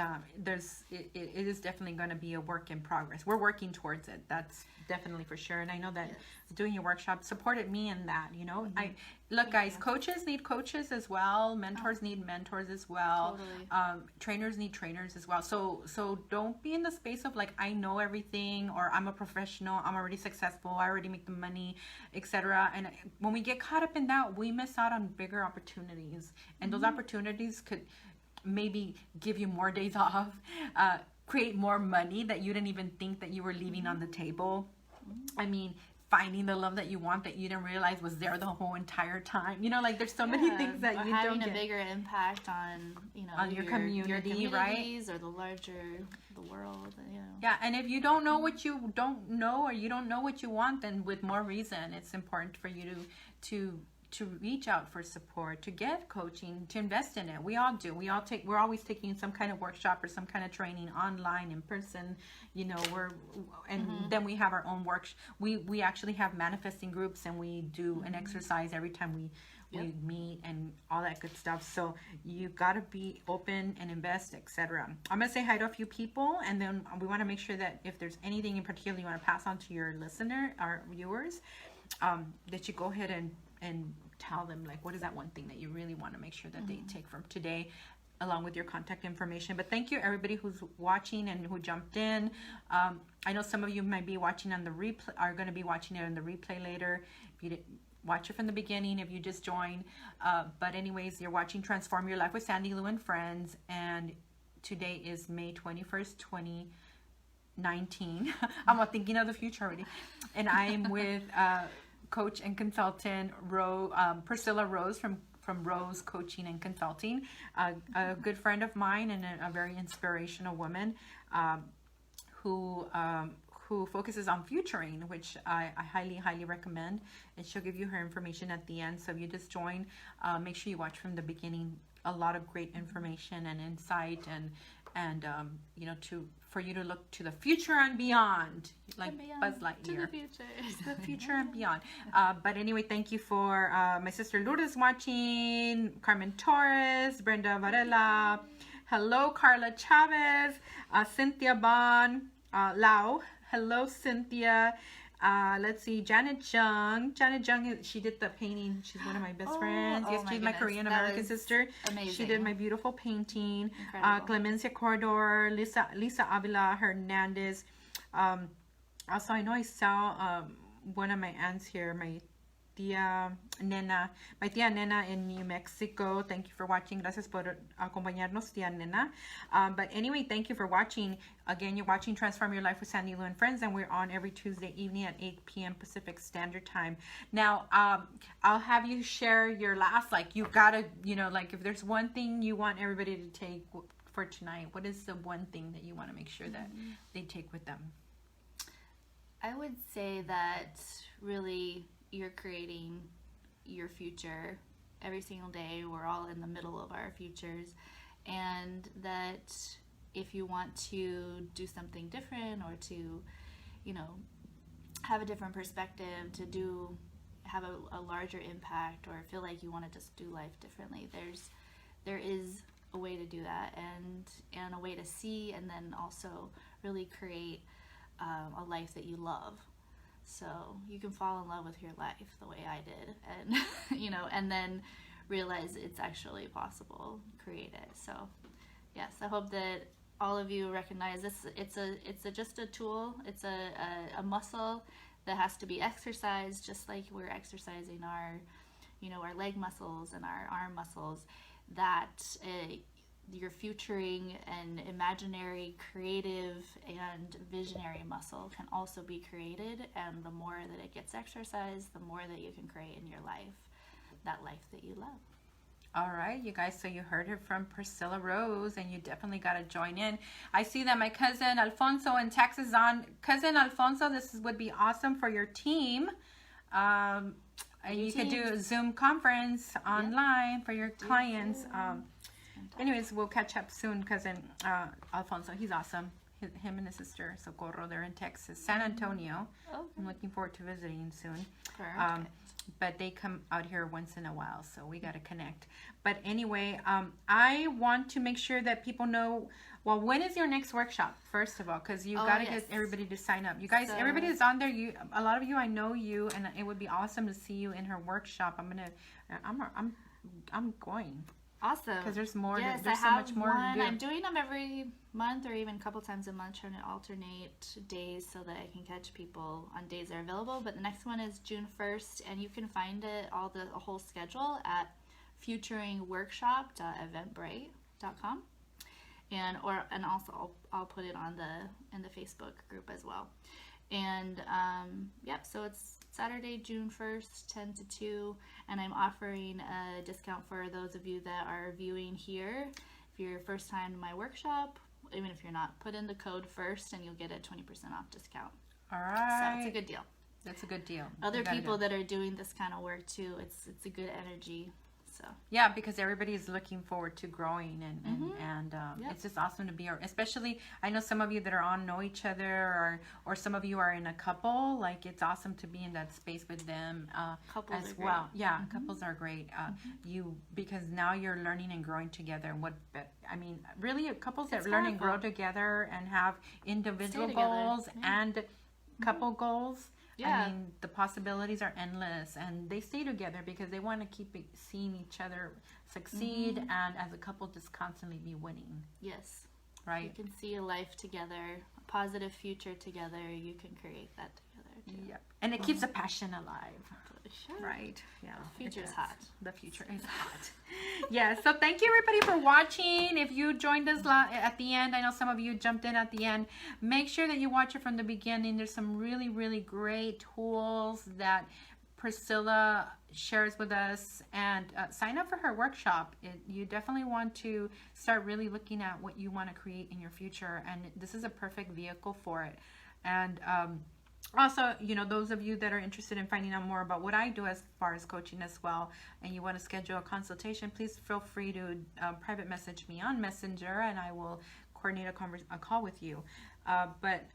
it is definitely going to be a work in progress. We're working towards it. That's definitely for sure. And I know that doing your workshop supported me in that, you know. Guys, coaches need coaches as well. Mentors need mentors as well. Totally. Trainers need trainers as well. So don't be in the space of like, I know everything, or I'm a professional, I'm already successful, I already make the money, etc. And when we get caught up in that, we miss out on bigger opportunities. And those opportunities could maybe give you more days off, create more money that you didn't even think that you were leaving on the table. I mean, finding the love that you want that you didn't realize was there the whole entire time. You know, like there's so many things that you don't having a get. bigger impact on, you know, On your community, right? or the larger the world, you know. Yeah, and if you don't know what you don't know, or you don't know what you want, then with more reason, it's important for you to reach out for support, to get coaching, to invest in it. We all do. We're always taking some kind of workshop or some kind of training online, in person. You know, then we have our own we actually have manifesting groups, and we do an exercise every time we meet and all that good stuff. So you got to be open and invest, etc. I'm going to say hi to a few people, and then we want to make sure that if there's anything in particular you want to pass on to your listener, our viewers, that you go ahead and tell them, like, what is that one thing that you really want to make sure that they take from today, along with your contact information. But thank you everybody who's watching and who jumped in. I know some of you might be watching on the replay, are going to be watching it on the replay later. If you didn't watch it from the beginning, if you just joined, but anyways, you're watching Transform Your Life with Sandylu and Friends, and today is May 21st, 2019. I'm thinking of the future already. And I am with coach and consultant Priscilla Rose from Rose Coaching and Consulting, a good friend of mine and a very inspirational woman who focuses on futuring, which I highly recommend, and she'll give you her information at the end. So if you just join, make sure you watch from the beginning. A lot of great information and insight, and you know, for you to look to the future and beyond, like Buzz Lightyear. To the future. The future and beyond. But anyway, thank you for my sister Lourdes watching, Carmen Torres, Brenda Varela, hello Carla Chavez, Cynthia Bon, Lau, hello Cynthia. Let's see, Janet Jung. Janet Jung, she did the painting. She's one of my best friends. Yes, she's my Korean American sister. Amazing. She did my beautiful painting. Incredible. Clemencia Corridor, Lisa Avila Hernandez. Also, I know I saw one of my aunts here, my tía Nena in New Mexico. Thank you for watching. Gracias por acompañarnos, tía Nena. But anyway, thank you for watching. Again, you're watching Transform Your Life with Sandylu and Friends, and we're on every Tuesday evening at 8 p.m. Pacific Standard Time. Now, I'll have you share your last, like, you gotta, you know, like, if there's one thing you want everybody to take for tonight, what is the one thing that you want to make sure that they take with them? I would say that really you're creating your future every single day. We're all in the middle of our futures, and that if you want to do something different, or to, you know, have a different perspective, to have a larger impact, or feel like you want to just do life differently, there is a way to do that, and a way to see, and then also really create a life that you love. So you can fall in love with your life the way I did, and you know, and then realize it's actually possible, create it. So yes, I hope that all of you recognize this. It's just a tool. It's a muscle that has to be exercised, just like we're exercising our, you know, our leg muscles and our arm muscles. That your futuring and imaginary, creative, and visionary muscle can also be created, and the more that it gets exercised, the more that you can create in your life that life that you love. All right, you guys, so you heard it from Priscilla Rose, and you definitely got to join in. I see that my cousin Alfonso in Texas is on. Cousin Alfonso, would be awesome for your team. And you could do a Zoom conference online for your clients. Anyways, we'll catch up soon, cousin Alfonso. He's awesome. Him and his sister Socorro, they're in Texas, San Antonio. Okay. I'm looking forward to visiting soon. Perfect. But they come out here once in a while, so we got to connect. But anyway, I want to make sure that people know, well, when is your next workshop, first of all? Because you got to get everybody to sign up. You guys, everybody is on there. A lot of you, I know you, and it would be awesome to see you in her workshop. I'm going. Awesome. Because there's more. Yes, there's I so have much more one. to do. I'm doing them every month or even a couple times a month, trying to alternate days so that I can catch people on days that are available. But the next one is June 1st, and you can find it, a whole schedule at futuringworkshop.eventbrite.com. And also I'll put it on in the Facebook group as well. And so it's Saturday, June 1st, 10 to 2, and I'm offering a discount for those of you that are viewing here. If you're first time to my workshop, even if you're not, put in the code first and you'll get a 20% off discount. All right. So it's a good deal. That's a good deal. Other people that are doing this kind of work too, it's a good energy. So yeah, because everybody is looking forward to growing, and it's just awesome to be, especially I know some of you that are on know each other, or some of you are in a couple. Like, it's awesome to be in that space with them couples as are well. great. Yeah, couples are great. Because now you're learning and growing together. Really, couples that learn and grow together and have individual goals and couple goals. Yeah. I mean, the possibilities are endless, and they stay together because they want to keep seeing each other succeed, and as a couple, just constantly be winning. Yes. Right. You can see a life together, a positive future together. You can create that together too. Yep. And it keeps the passion alive. Sure. Right. Yeah. The future's hot. The future is hot. Yeah. So thank you everybody for watching. If you joined us at the end, I know some of you jumped in at the end. Make sure that you watch it from the beginning. There's some really, really great tools that Priscilla shares with us, and sign up for her workshop. You definitely want to start really looking at what you want to create in your future, and this is a perfect vehicle for it. And also, those of you that are interested in finding out more about what I do as far as coaching as well, and you want to schedule a consultation, please feel free to private message me on Messenger, and I will coordinate a call with you. But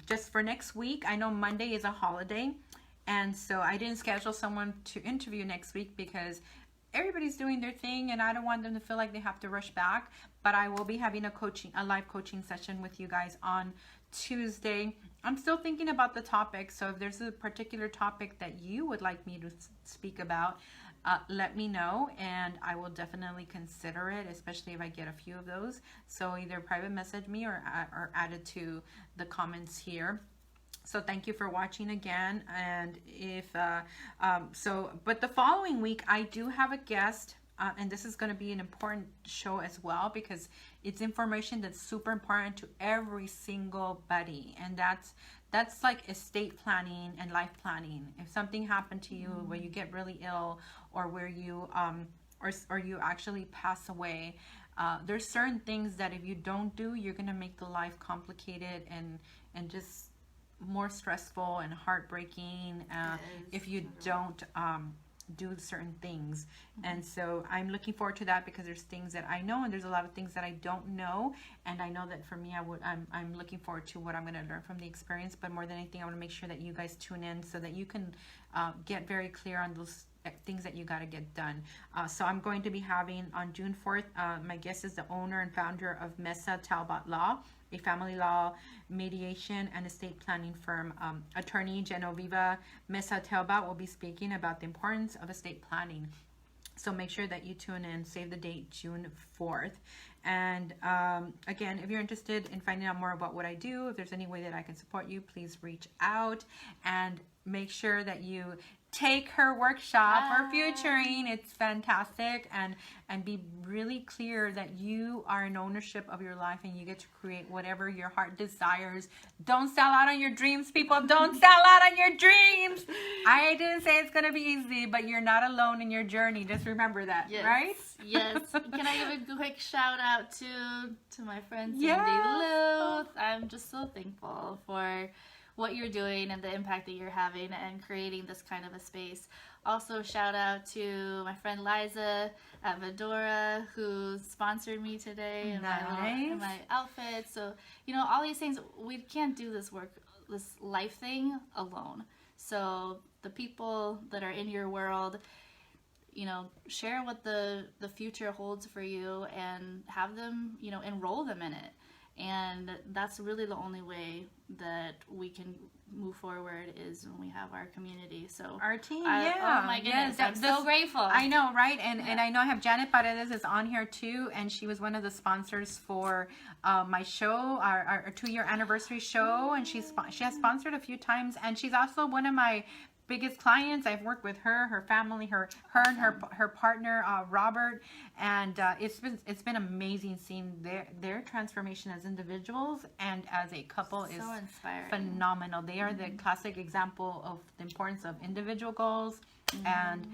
just for next week, I know Monday is a holiday, and so I didn't schedule someone to interview next week because everybody's doing their thing, and I don't want them to feel like they have to rush back. But I will be having a live coaching session with you guys on Tuesday. I'm still thinking about the topic, so if there's a particular topic that you would like me to speak about, let me know, and I will definitely consider it, especially if I get a few of those. So either private message me or add it to the comments here. So thank you for watching again. And but the following week I do have a guest. And this is going to be an important show as well, because it's information that's super important to every single buddy, and that's like estate planning and life planning. If something happened to you where you get really ill, or where you or you actually pass away, there's certain things that if you don't do, you're going to make the life complicated and just more stressful and heartbreaking if you don't do certain things. And so I'm looking forward to that, because there's things that I know and there's a lot of things that I don't know, and I know that for me I'm looking forward to what I'm going to learn from the experience. But more than anything, I want to make sure that you guys tune in so that you can get very clear on those things that you got to get done. So I'm going to be having on June 4th, my guest is the owner and founder of Mesa Talbot Law, a family law mediation and estate planning firm. Attorney Genoveva Mesa Talbot will be speaking about the importance of estate planning. So make sure that you tune in, save the date, June 4th. And again, if you're interested in finding out more about what I do, if there's any way that I can support you, please reach out, and make sure that you take her workshop or Bye. featuring. It's fantastic. And be really clear that you are in ownership of your life and you get to create whatever your heart desires. Don't sell out on your dreams, people. Don't sell out on your dreams. I didn't say it's going to be easy, but you're not alone in your journey. Just remember that, Yes. right? Yes. Can I give a quick shout out to my friend Yes. Sandylu? I'm just so thankful for what you're doing and the impact that you're having and creating this kind of a space. Also, shout out to my friend Liza at Vedora who sponsored me today in my outfit. So, you know, all these things, we can't do this work, this life thing alone. So the people that are in your world, you know, share what the future holds for you and have them, you know, enroll them in it. And that's really the only way that we can move forward is when we have our community. So Our team, oh my goodness, I'm so grateful. I know, right? And I know I have Janet Paredes is on here too, and she was one of the sponsors for my show, our 2-year anniversary show, and she has sponsored a few times, and she's also one of my biggest clients. I've worked with her family, her and her partner Robert, and it's been amazing seeing their transformation as individuals and as a couple. So is inspiring. phenomenal. They are the classic example of the importance of individual goals and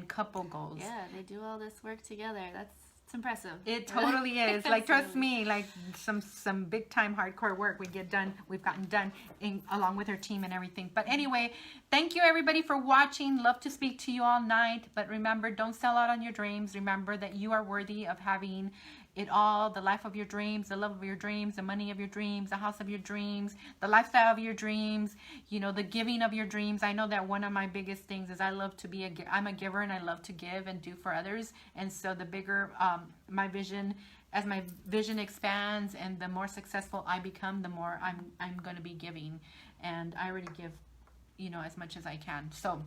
couple goals. Yeah, they do all this work together. It's impressive. It totally is. Like, trust me, like some big time hardcore work we've gotten done along with her team and everything. But anyway, thank you everybody for watching. Love to speak to you all night. But remember, don't sell out on your dreams. Remember that you are worthy of having it all, the life of your dreams, the love of your dreams, the money of your dreams, the house of your dreams, the lifestyle of your dreams, you know, the giving of your dreams. I know that one of my biggest things is I'm a giver and I love to give and do for others. And so the bigger my vision, as my vision expands and the more successful I become, the more I'm going to be giving. And I already give, you know, as much as I can. So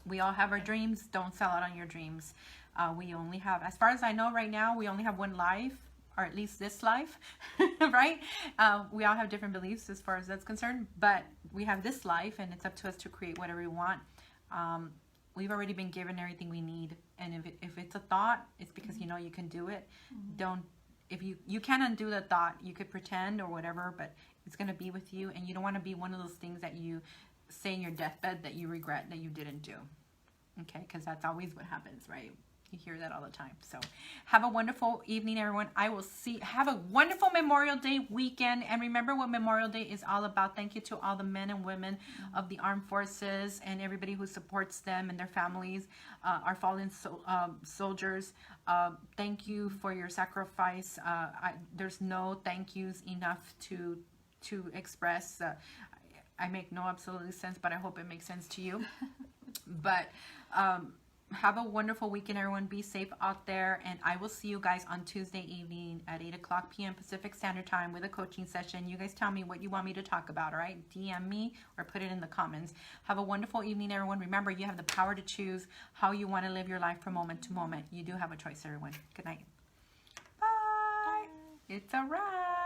we all have our dreams. Don't sell out on your dreams. We only have, as far as I know right now, we only have one life, or at least this life, right? We all have different beliefs as far as that's concerned, but we have this life and it's up to us to create whatever we want. We've already been given everything we need. And if it's a thought, it's because you know you can do it. If you can undo the thought, you could pretend or whatever, but it's going to be with you. And you don't want to be one of those things that you say in your deathbed that you regret that you didn't do. Okay, because that's always what happens, right? You hear that all the time. So have a wonderful evening, everyone. Have a wonderful Memorial Day weekend. And remember what Memorial Day is all about. Thank you to all the men and women of the armed forces and everybody who supports them and their families, our fallen soldiers. Thank you for your sacrifice. There's no thank yous enough to express. I make no absolutely sense, but I hope it makes sense to you. But have a wonderful weekend, everyone. Be safe out there, and I will see you guys on Tuesday evening at 8:00 p.m. Pacific Standard Time with a coaching session. You guys tell me what you want me to talk about, all right? DM me or put it in the comments. Have a wonderful evening, everyone. Remember, you have the power to choose how you want to live your life from moment to moment. You do have a choice, everyone. Good night. Bye. It's a wrap.